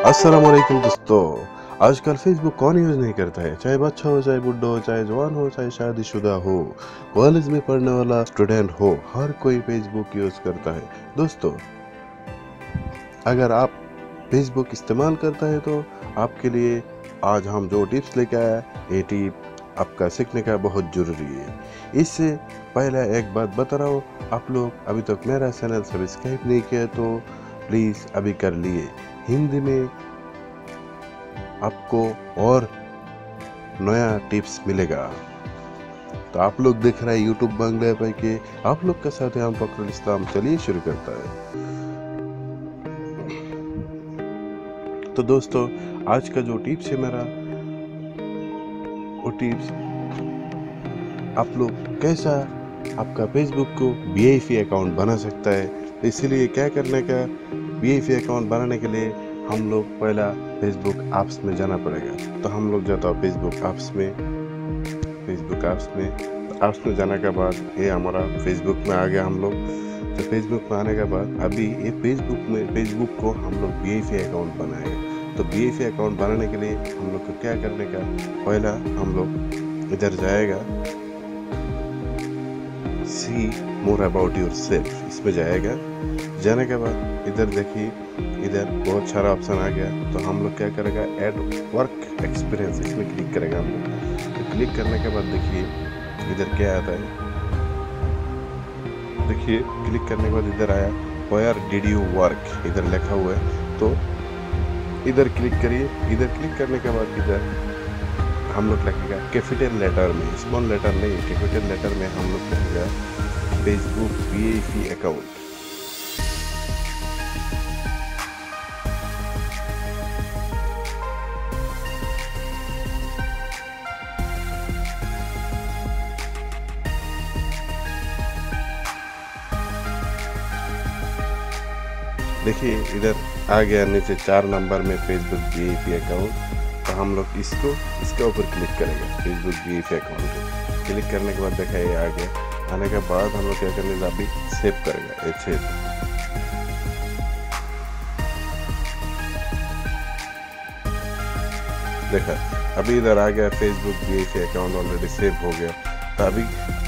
अस्सलामुअलैकुम दोस्तों। आजकल फेसबुक कौन यूज़ नहीं करता है, चाहे बच्चा हो, चाहे बुढ़ा हो, चाहे जवान हो, चाहे शादीशुदा हो, कॉलेज में पढ़ने वाला स्टूडेंट हो, हर कोई फेसबुक यूज़ करता है। दोस्तों, अगर आप फेसबुक इस्तेमाल करता है तो आपके लिए आज हम जो टिप्स लेके आए, ये टिप आपका सीखने का बहुत ज़रूरी है। इससे पहले एक बात बता रहा हूँ, आप लोग अभी तक मेरा चैनल सब्सक्राइब नहीं किया तो प्लीज़ अभी कर लिए। हिंदी में आपको और नया टिप्स मिलेगा। तो आप लोग देख रहे हैं यूट्यूब बांग्ला पे के आप लोग के साथ हम फखरुल इस्लाम। चलिए शुरू करता है। तो दोस्तों, आज का जो टिप्स है मेरा, वो टिप्स आप लोग कैसा आपका फेसबुक को वीआईपी अकाउंट बना सकता है। तो इसीलिए क्या करने का, वीआईपी अकाउंट बनाने के लिए हम लोग पहला फेसबुक ऐप्स में जाना पड़ेगा। तो हम लोग जाता है फेसबुक ऐप्स में जाने के बाद ये हमारा फेसबुक में आ गया हम लोग। तो फेसबुक में आने के बाद अभी ये फेसबुक को हम लोग वीआईपी अकाउंट बनाएंगे। तो वीआईपी अकाउंट बनाने के लिए हम लोग को क्या करने का, पहला हम लोग इधर जाएगा, सी मोर अबाउट योर सेल्फ, इसमें जाएगा। जाने के बाद इधर देखिए, इधर बहुत सारा ऑप्शन आ गया। तो हम लोग क्या करेगा, ऐड वर्क एक्सपीरियंस, इसमें क्लिक करेगा हम लोग। तो क्लिक करने के बाद देखिए इधर क्या आता है, देखिए क्लिक करने के बाद इधर आया वेयर डिड यू वर्क, इधर लिखा हुआ है। तो इधर क्लिक करिए। इधर क्लिक करने के बाद इधर हम लोग लिखेगा कैपिटल लेटर में, स्मॉल लेटर नहीं, कैपिटल लेटर में हम लोग लिखेगा फेसबुक वीआईपी अकाउंट। देखिए इधर आ गया नीचे 4 नंबर में फेसबुक वीआईपी अकाउंट। तो हम लोग इसके ऊपर क्लिक करेंगे, फेसबुक वीआईपी अकाउंट पे क्लिक करने के बाद देखा ये आ गया। आने के बाद हम लोग क्या करने, अभी सेव करेगा, ये सेव। देखा अभी इधर आ गया Facebook VIP account already save हो गया। तो अभी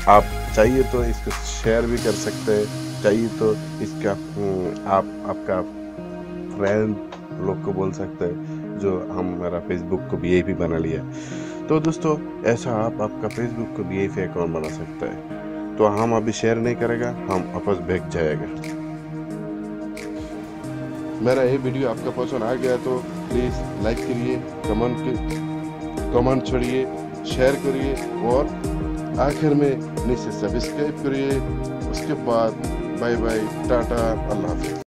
आप चाहिए तो इसको शेयर भी कर सकते हैं, चाहिए तो इसका आप आपका फ्रेंड लोग को बोल सकते हैं जो हमारा फेसबुक को वीआईपी बना लिया। तो दोस्तों, ऐसा आप आपका फेसबुक को वीआईपी अकाउंट बना सकता है। तो हम अभी शेयर नहीं करेगा, हम वापस बैक जाएगा। मेरा ये वीडियो आपका पसंद आ गया तो प्लीज़ लाइक करिए, कमेंट छोड़िए, शेयर करिए और आखिर में नीचे सब्सक्राइब करिए। उसके बाद बाय बाय, टाटा, अल्लाह हाफिज़।